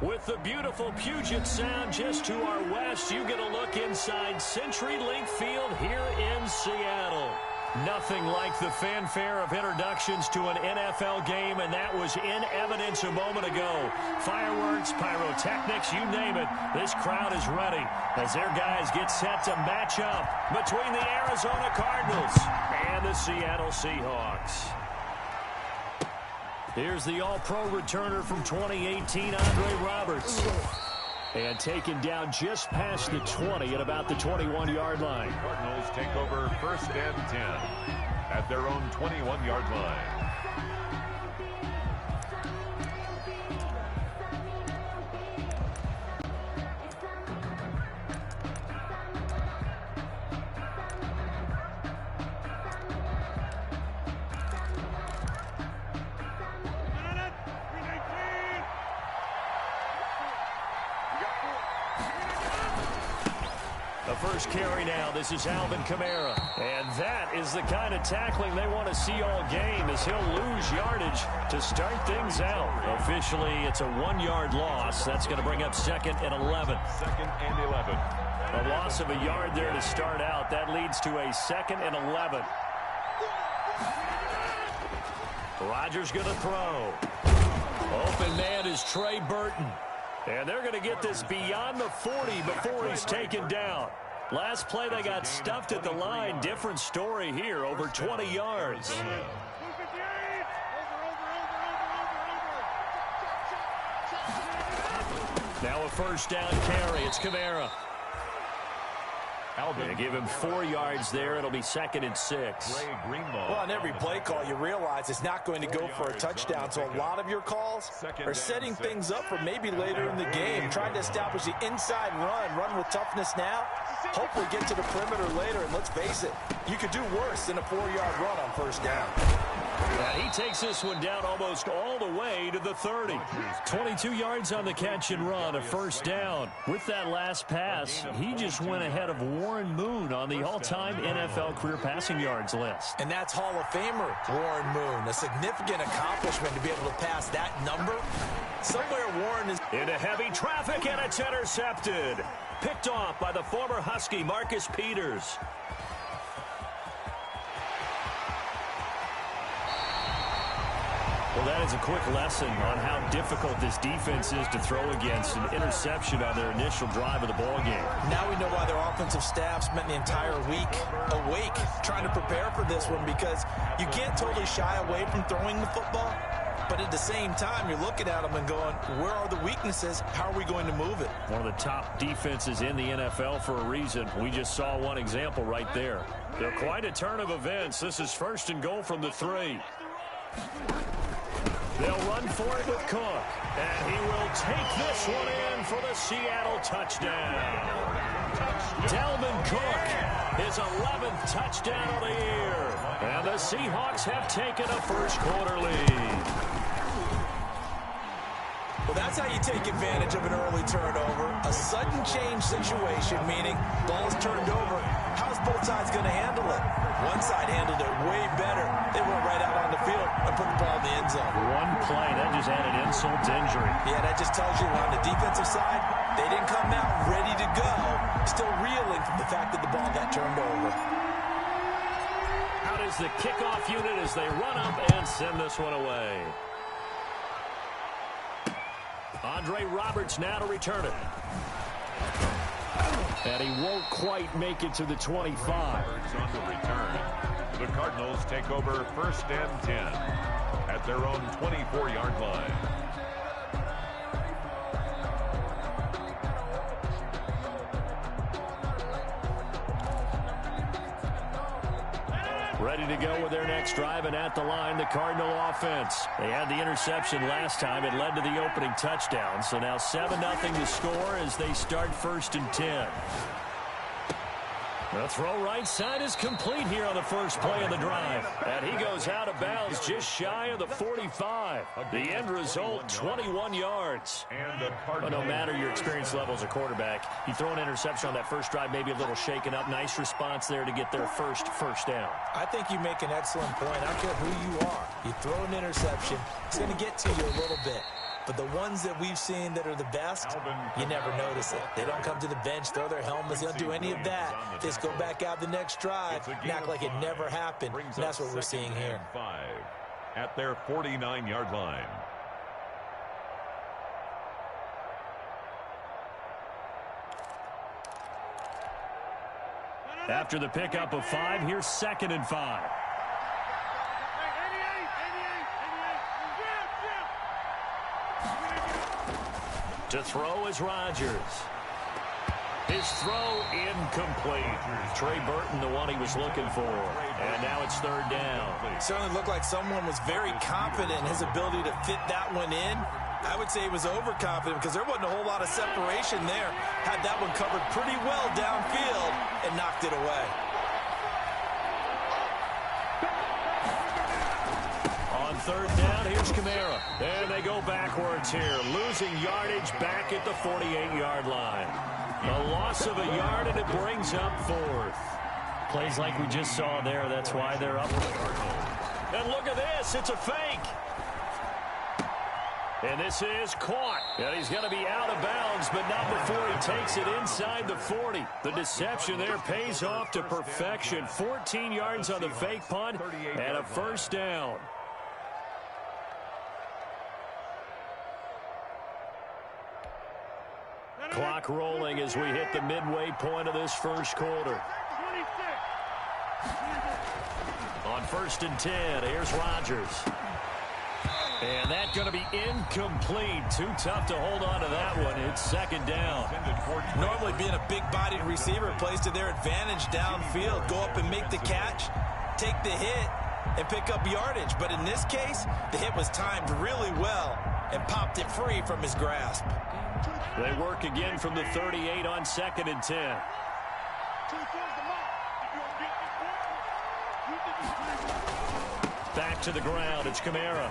With the beautiful Puget Sound just to our west, you get a look inside CenturyLink Field here in Seattle. Nothing like the fanfare of introductions to an NFL game, and that was in evidence a moment ago. Fireworks, pyrotechnics, you name it. This crowd is ready as their guys get set to match up between the Arizona Cardinals and the Seattle Seahawks. Here's the all-pro returner from 2018, Andre Roberts. And taken down just past the 20 at about the 21-yard line. Cardinals take over 1st and 10 at their own 21-yard line. First carry now. This is Alvin Kamara. And that is the kind of tackling they want to see all game, as he'll lose yardage to start things out. Officially, it's a 1-yard loss. That's going to bring up 2nd and 11. 2nd and 11. A loss of a yard there to start out. That leads to a 2nd and 11. Rodgers going to throw. Open man is Trey Burton. And they're going to get this beyond the 40 before he's taken down. Last play, they got stuffed at the line. Different story here, over 20 yards. Now a first down carry. It's Kamara. They give him 4 yards there. It'll be 2nd and 6. Well, on every play call, you realize it's not going to go for a touchdown. So a lot of your calls are setting things up for maybe later in the game, trying to establish the inside run with toughness now. Hopefully get to the perimeter later, and let's face it, you could do worse than a 4-yard run on first down. And he takes this one down almost all the way to the 30. 22 yards on the catch and run, a first down. With that last pass, he just went ahead of Warren Moon on the all-time NFL career passing yards list. And that's Hall of Famer Warren Moon. A significant accomplishment to be able to pass that number. Somewhere Warren is into heavy traffic, and it's intercepted. Picked off by the former Husky, Marcus Peters. Well, that is a quick lesson on how difficult this defense is to throw against. An interception on their initial drive of the ball game. Now we know why their offensive staff spent the entire week awake trying to prepare for this one, because you can't totally shy away from throwing the football. But at the same time, you're looking at them and going, where are the weaknesses? How are we going to move it? One of the top defenses in the NFL for a reason. We just saw one example right there. They're quite a turn of events. This is 1st and goal from the 3. They'll run for it with Cook. And he will take this one in for the Seattle touchdown. Dalvin Cook, his 11th touchdown of the year. And the Seahawks have taken a first-quarter lead. Well, that's how you take advantage of an early turnover. A sudden change situation, meaning ball's turned over. How's both sides going to handle it? One side handled it way better. They went right out on the field and put the ball in the end zone. One play, that just added insult to injury. Yeah, that just tells you on the defensive side, they didn't come out ready to go. Still reeling from the fact that the ball got turned over. Out is the kickoff unit as they run up and send this one away. Andre Roberts now to return it. And he won't quite make it to the 25. Roberts on the return. The Cardinals take over 1st and 10 at their own 24-yard line. Ready to go with their next drive, and at the line, the Cardinal offense. They had the interception last time. It led to the opening touchdown. So now 7-0 to score as they start 1st and 10. The throw right side is complete here on the first play of the drive. And he goes out of bounds just shy of the 45. The end result, 21 yards. But no matter your experience level as a quarterback, you throw an interception on that first drive, maybe a little shaken up. Nice response there to get their first down. I think you make an excellent point. I don't care who you are. You throw an interception, it's going to get to you a little bit. But the ones that we've seen that are the best, you never notice it. They don't come to the bench, throw their helmets. They don't do any of that. They just go back out the next drive and act like it never happened. And that's what we're seeing here. 5 at their 49-yard line. After the pickup of 5, here's 2nd and 5. To throw is Rodgers. His throw incomplete. Trey Burton, the one he was looking for. And now it's 3rd down. It certainly looked like someone was very confident in his ability to fit that one in. I would say he was overconfident because there wasn't a whole lot of separation there. Had that one covered pretty well downfield and knocked it away. On 3rd down, here's Kamara. And they go backwards here, losing yardage back at the 48-yard line. A loss of a yard, and it brings up 4th. Plays like we just saw there. That's why they're up. And look at this. It's a fake. And this is caught. And he's going to be out of bounds, but not before he takes it inside the 40. The deception there pays off to perfection. 14 yards on the fake punt and a 1st down. Clock rolling as we hit the midway point of this 1st quarter. On 1st and 10, here's Rodgers. And that's going to be incomplete. Too tough to hold on to that one. It's 2nd down. Normally being a big-bodied receiver plays to their advantage downfield. Go up and make the catch, take the hit, and pick up yardage. But in this case, the hit was timed really well and popped it free from his grasp. They work again from the 38 on 2nd and 10. Back to the ground. It's Kamara.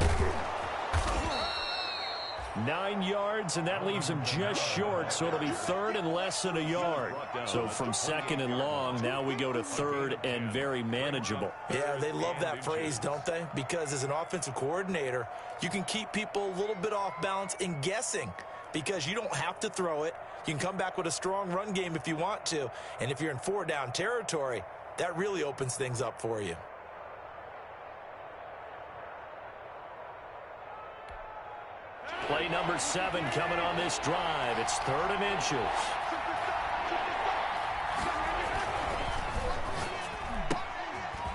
9 yards, and that leaves him just short, so it'll be 3rd and less than a yard. So from 2nd and long, now we go to 3rd and very manageable. Yeah, they love that phrase, don't they? Because as an offensive coordinator, you can keep people a little bit off balance and guessing because you don't have to throw it. You can come back with a strong run game if you want to. And if you're in 4-down territory, that really opens things up for you. Play number 7 coming on this drive. It's 3rd and inches.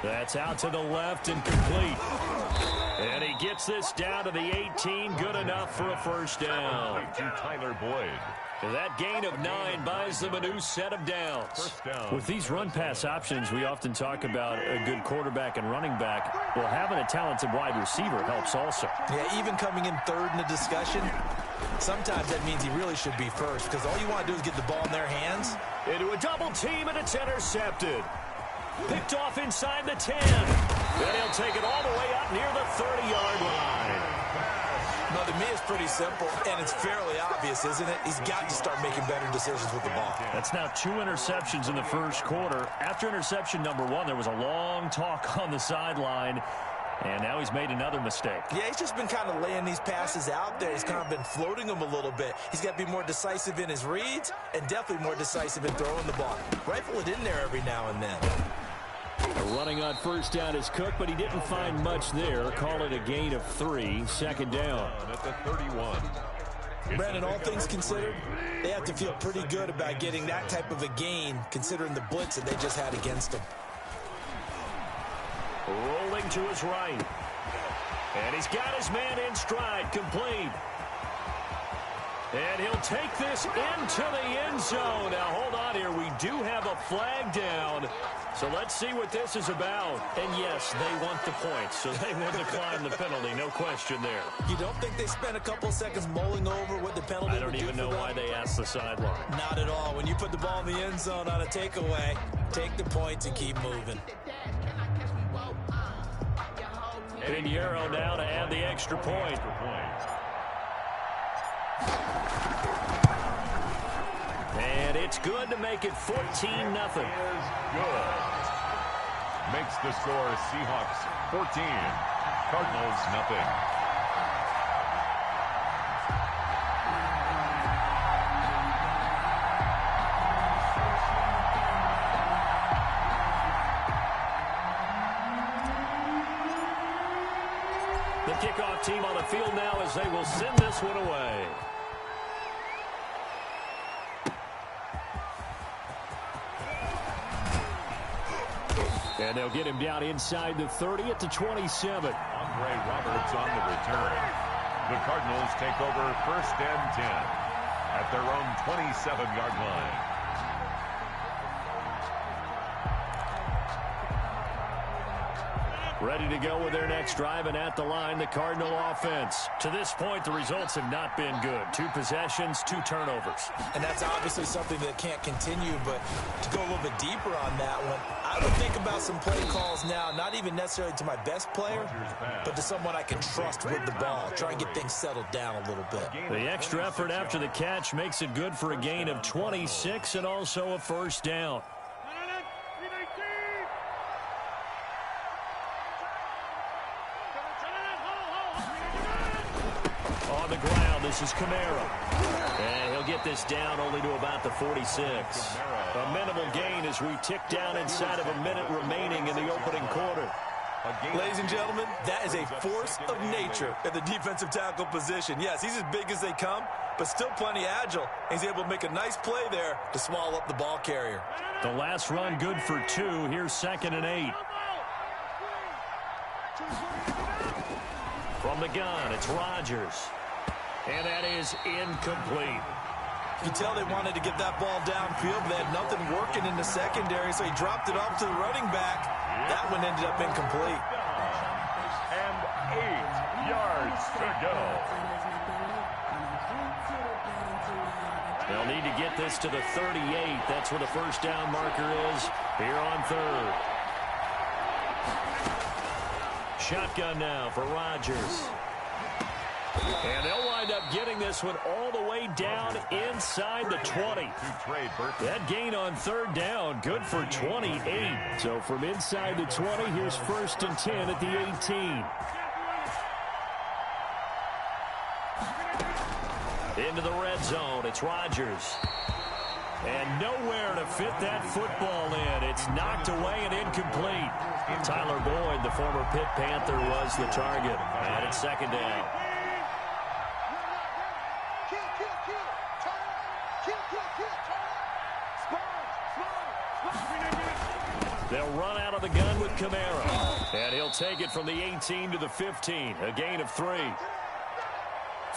That's out to the left and complete. And he gets this down to the 18. Good enough for a 1st down. To Tyler Boyd. That gain of 9 buys them a new set of downs. With these run-pass options, we often talk about a good quarterback and running back. Well, having a talented wide receiver helps also. Yeah, even coming in 3rd in the discussion, sometimes that means he really should be 1st because all you want to do is get the ball in their hands. Into a double team, and it's intercepted. Picked off inside the 10. Then he'll take it all the way up near the 30-yard line. No, to me, it's pretty simple, and it's fairly obvious, isn't it? He's got to start making better decisions with the ball. That's now 2 interceptions in the 1st quarter. After interception number 1, there was a long talk on the sideline, and now he's made another mistake. Yeah, he's just been kind of laying these passes out there. He's kind of been floating them a little bit. He's got to be more decisive in his reads and definitely more decisive in throwing the ball. Rifle it in there every now and then. Running on 1st down is Cook, but he didn't find much there. Call it a gain of 3. 2nd down. At the 31. Brandon, all things considered, they have to feel pretty good about getting that type of a gain considering the blitz that they just had against them. Rolling to his right. And he's got his man in stride, complete. And he'll take this into the end zone. Now, hold on here. We do have a flag down. So let's see what this is about. And, yes, they want the points, so they will decline the penalty. No question there. You don't think they spent a couple seconds mulling over what the penalty I don't even know why they asked the sideline. Not at all. When you put the ball in the end zone on a takeaway, take the points and keep moving. Pinheiro now to add the extra point. And it's good to make it 14-0. Good. Makes the score Seahawks 14, Cardinals nothing. kickoff team on the field now as they will send this one away. And they'll get him down inside the 30 at the 27. Andre Roberts on the return. The Cardinals take over first and 10 at their own 27-yard line. Ready to go with their next drive, and at the line, the Cardinal offense. To this point, the results have not been good. 2 possessions, 2 turnovers. And that's obviously something that can't continue, but to go a little bit deeper on that one, I would think about some play calls now, not even necessarily to my best player, but to someone I can trust with the ball. Try and get things settled down a little bit. The extra effort after the catch makes it good for a gain of 26 and also a first down. On the ground, this is Kamara. And he'll get this down only to about the 46. A minimal gain as we tick down inside of a minute remaining in the opening quarter. Ladies and gentlemen, that is a force of nature at the defensive tackle position. Yes, he's as big as they come, but still plenty agile. He's able to make a nice play there to swallow up the ball carrier. The last run good for 2. Here's 2nd and 8. From the gun, it's Rodgers. And that is incomplete. You can tell they wanted to get that ball downfield, but they had nothing working in the secondary, so he dropped it off to the running back. That one ended up incomplete. And 8 yards to go. They'll need to get this to the 38. That's where the first down marker is here on 3rd. Shotgun now for Rodgers. And they'll wind up getting this one all the way down inside the 20. That gain on 3rd down, good for 28. So from inside the 20, here's 1st and 10 at the 18. Into the red zone, it's Rodgers. And nowhere to fit that football in. It's knocked away and incomplete. Tyler Boyd, the former Pitt Panther, was the target. And it's 2nd down. They'll run out of the gun with Kamara. And he'll take it from the 18 to the 15. A gain of 3.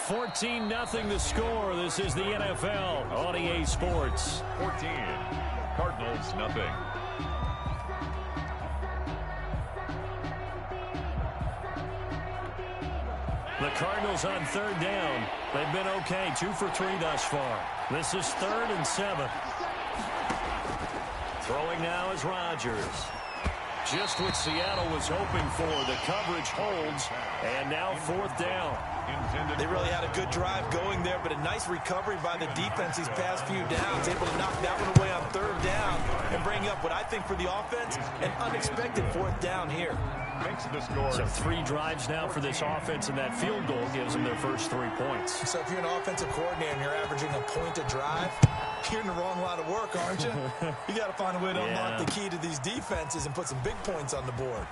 14-0 the score. This is the NFL on EA Sports. 14. Cardinals, nothing. The Cardinals on 3rd down. They've been okay. 2 for 3 thus far. This is 3rd and 7. Throwing now is Rodgers. Just what Seattle was hoping for. The coverage holds. And now 4th down. They really had a good drive going there, but a nice recovery by the defense these past few downs. Able to knock that one away on 3rd down and bring up what I think for the offense, an unexpected 4th down here. Makes the score. So 3 drives now for this offense, and that field goal gives them their first 3 points. So if you're an offensive coordinator and you're averaging a point a drive, you're in the wrong line of work, aren't you? You got to find a way to unlock the key to these defenses and put some big points on the board.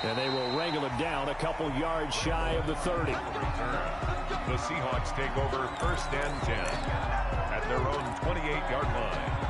And they will wrangle him down a couple yards shy of the 30. The Seahawks take over 1st and 10 at their own 28-yard line.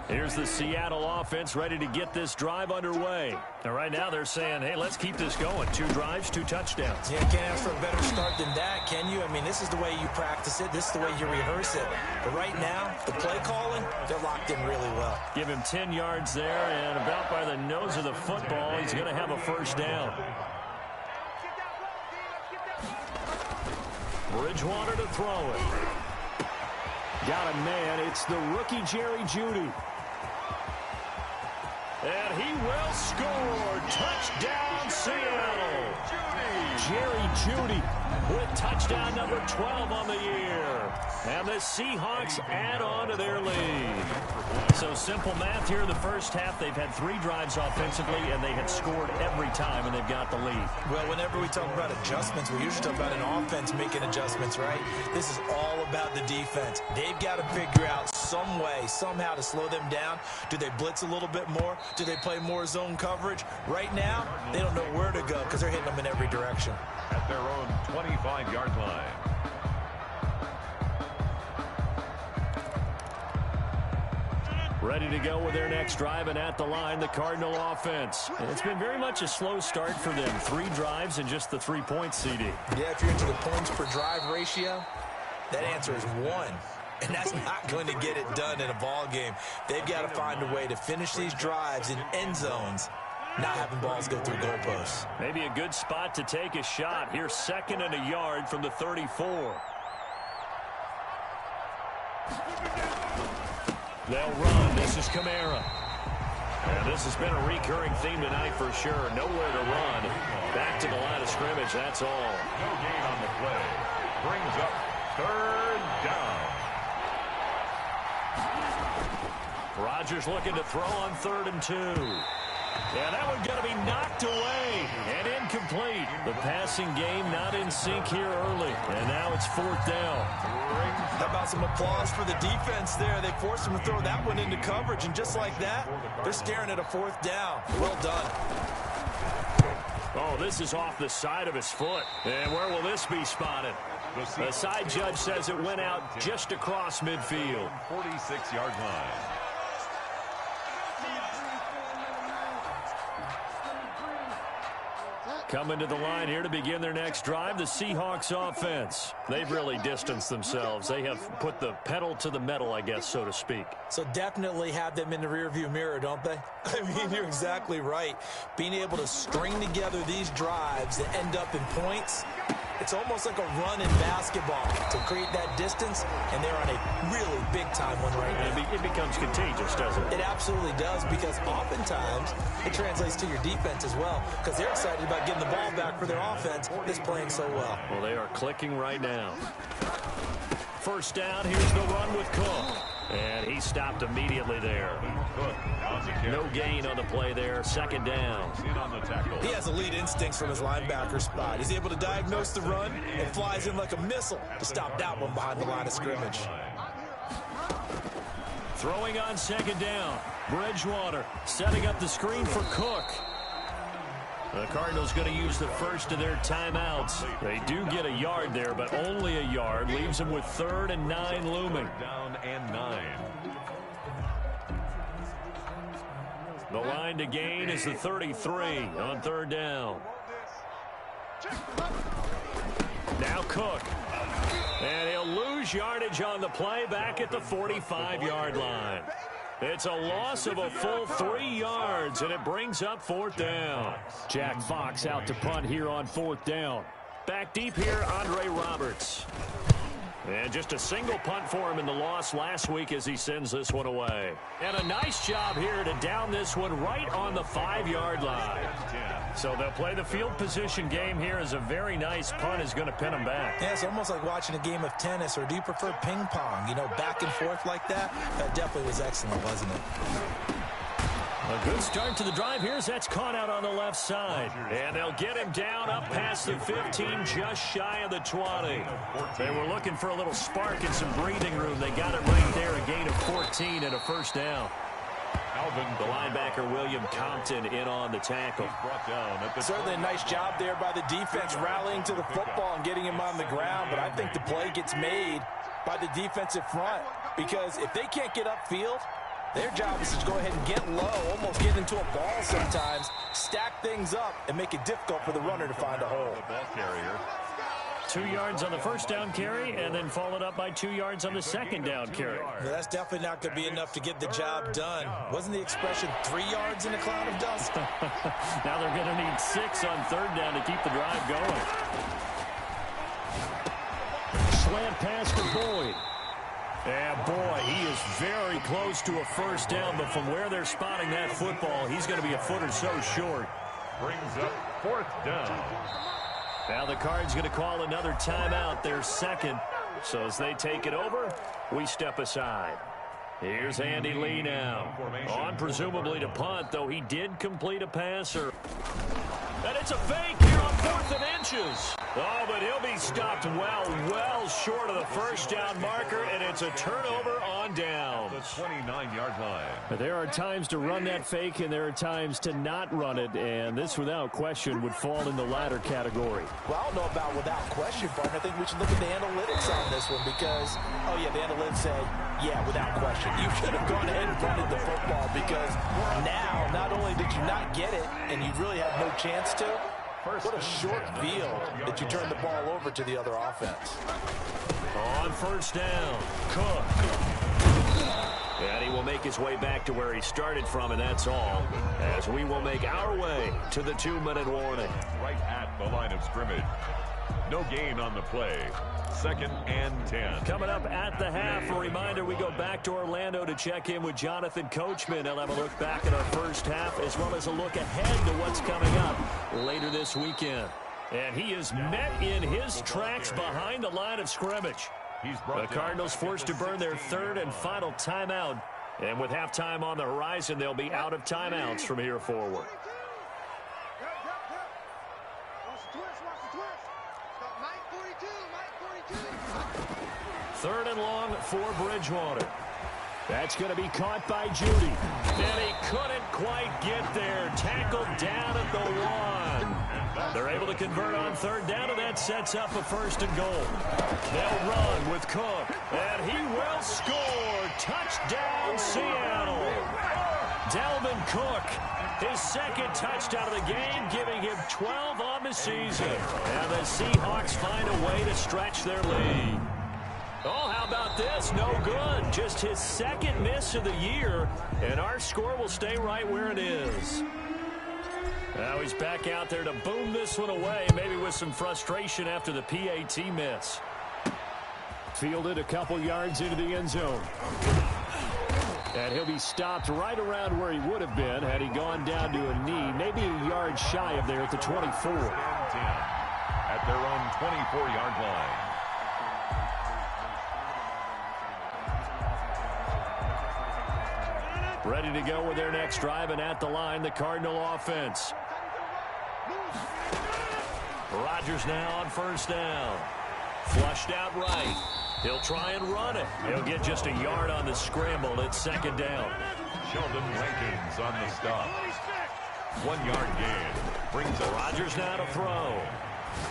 Here's the Seattle offense ready to get this drive underway. And right now they're saying, hey, let's keep this going. 2 drives, 2 touchdowns. Yeah, can't ask for a better start than that, can you? I mean, this is the way you practice it. This is the way you rehearse it. But right now, the play calling, they're locked in really well. Give him 10 yards there, and about by the nose of the football, he's going to have a first down. Bridgewater to throw it. Got a man. It's the rookie Jerry Jeudy. And he will score. Touchdown, Seattle. Jerry Jeudy with touchdown number 12 on the year. And the Seahawks add on to their lead. So simple math here in the first half. They've had 3 drives offensively, and they have scored every time, and they've got the lead. Well, whenever we talk about adjustments, we usually talk about an offense making adjustments, right? This is all about the defense. They've got to figure out some way, somehow to slow them down. Do they blitz a little bit more? Do they play more zone coverage? Right now, they don't know where to go because they're hitting them in every direction. At their own 25-yard line. Ready to go with their next drive, and at the line, the Cardinal offense. And it's been very much a slow start for them. 3 drives and just the 3 points, CD. Yeah, if you're into the points per drive ratio, that answer is 1. And that's not going to get it done in a ball game. They've got to find a way to finish these drives in end zones, not having balls go through goalposts. Maybe a good spot to take a shot. Here's 2nd and a yard from the 34. They'll run. This is Kamara. And this has been a recurring theme tonight for sure. Nowhere to run. Back to the line of scrimmage. That's all. No gain on the play. Brings up 3rd down. Rodgers looking to throw on 3rd and 2. Yeah, that one's going to be knocked away and incomplete. The passing game not in sync here early. And now it's 4th down. How about some applause for the defense there? They forced him to throw that one into coverage, and just like that, they're staring at a 4th down. Well done. Oh, this is off the side of his foot. And where will this be spotted? The side judge says it went out just across midfield. 46-yard line. Coming to the line here to begin their next drive, the Seahawks offense. They've really distanced themselves. They have put the pedal to the metal, I guess, so to speak. So definitely have them in the rearview mirror, don't they? I mean, you're exactly right. Being able to string together these drives that end up in points, it's almost like a run in basketball to create that distance, and they're on a really big-time one right now. It becomes contagious, doesn't it? It absolutely does, because oftentimes it translates to your defense as well, because they're excited about getting the ball back for their offense that's playing so well. Well, they are clicking right now. 1st down, here's the run with Cook. And he stopped immediately there. No gain on the play there. 2nd down. He has elite instincts from his linebacker spot. He's able to diagnose the run and flies in like a missile to stop that one behind the line of scrimmage. Throwing on 2nd down. Bridgewater setting up the screen for Cook. The Cardinals going to use the first of their timeouts. They do get a yard there, but only a yard. Leaves them with 3rd and 9 looming. Down and 9. The line to gain is the 33 on 3rd down. Now Cook. And he'll lose yardage on the play back at the 45-yard line. It's a loss of a full 3 yards, and it brings up 4th down. Jack Fox out to punt here on 4th down. Back deep here, Andre Roberts. And just a single punt for him in the loss last week as he sends this one away. And a nice job here to down this one right on the 5-yard line. So they'll play the field position game here as a very nice punt is going to pin them back. Yeah, it's almost like watching a game of tennis, or do you prefer ping pong? You know, back and forth like that? That definitely was excellent, wasn't it? A good start to the drive here as that's caught out on the left side. And they'll get him down up past the 15, just shy of the 20. They were looking for a little spark and some breathing room. They got it right there, a gain of 14 and a 1st down. The linebacker, William Compton, in on the tackle. Certainly a nice job there by the defense rallying to the football and getting him on the ground, but I think the play gets made by the defensive front, because if they can't get upfield, their job is to go ahead and get low, almost get into a ball sometimes, stack things up, and make it difficult for the runner to find a hole. 2 yards on the 1st down carry, and then followed up by 2 yards on the 2nd down carry. Well, that's definitely not going to be enough to get the job done. Wasn't the expression 3 yards in a cloud of dust? Now they're going to need 6 on 3rd down to keep the drive going. Slant pass to Boyd. And boy, he is very close to a 1st down, but from where they're spotting that football, he's going to be a foot or so short. Brings up 4th down. Now the Cards going to call another timeout, their second. So as they take it over, we step aside. Here's Andy Lee now. On presumably to punt, though he did complete a pass. And it's a fake here on 4th and inches. Oh, but he'll be stopped well short of the first down marker, and it's a turnover on downs. The 29-yard line. There are times to run that fake, and there are times to not run it, and this, without question, would fall in the latter category. Well, I don't know about without question, but I think we should look at the analytics on this one because, oh, yeah, the analytics say, yeah, without question. You should have gone ahead and punted the football because now, not only did you not get it, and you really had no chance to, what a short field that you turn the ball over to the other offense. On first down, Cook. And he will make his way back to where he started from, and that's all, as we will make our way to the 2-minute warning. Right at the line of scrimmage. No gain on the play. 2nd and 10. Coming up at the half, a reminder, we go back to Orlando to check in with Jonathan Coachman. He'll have a look back at our first half as well as a look ahead to what's coming up later this weekend. And he is met in his tracks behind the line of scrimmage. The Cardinals forced to burn their 3rd and final timeout. And with halftime on the horizon, they'll be out of timeouts from here forward. Third and long for Bridgewater. That's going to be caught by Judy. And he couldn't quite get there. Tackled down at the 1. They're able to convert on 3rd down, and that sets up a 1st and goal. They'll run with Cook, and he will score. Touchdown, Seattle. Dalvin Cook, his 2nd touchdown of the game, giving him 12 on the season. And the Seahawks find a way to stretch their lead. Oh, how about this? No good. Just his 2nd miss of the year, and our score will stay right where it is. Now he's back out there to boom this one away, maybe with some frustration after the PAT miss. Fielded a couple yards into the end zone. And he'll be stopped right around where he would have been had he gone down to a knee, maybe a yard shy of there at the 24. At their own 24-yard line. Ready to go with their next drive, and at the line, the Cardinal offense. Rodgers now on 1st down. Flushed out right. He'll try and run it. He'll get just a yard on the scramble. It's 2nd down. Sheldon Rankins on the stop. 1-yard gain. Brings up Rodgers now to throw.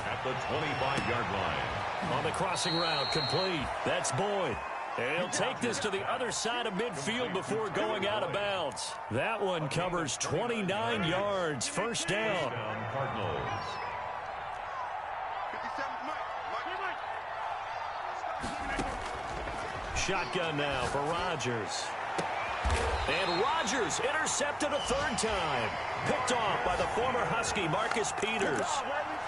At the 25-yard line. On the crossing route, complete. That's Boyd. And he'll take this to the other side of midfield before going out of bounds. That one covers 29 yards. 1st down. Cardinals. Shotgun now for Rodgers. And Rodgers intercepted a 3rd time. Picked off by the former Husky, Marcus Peters.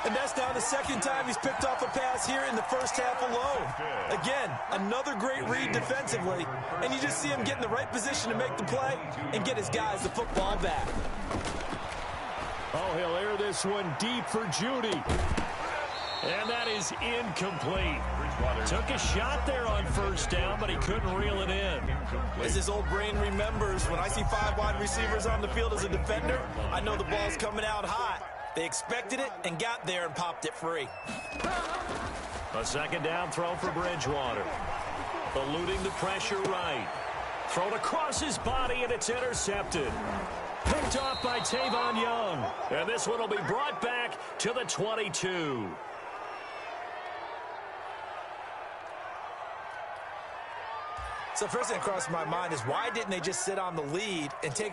And that's now the 2nd time he's picked off a pass here in the first half alone. Again, another great read defensively. And you just see him get in the right position to make the play and get his guys the football back. Oh, he'll air this one deep for Judy. And that is incomplete. Took a shot there on 1st down, but he couldn't reel it in. As his old brain remembers, when I see 5 wide receivers on the field as a defender, I know the ball's coming out hot. They expected it and got there and popped it free. A 2nd down throw for Bridgewater. Eluding the pressure right. Thrown across his body, and it's intercepted. Picked off by Tavon Young. And this one will be brought back to the 22. So first thing that crossed my mind is why didn't they just sit on the lead and take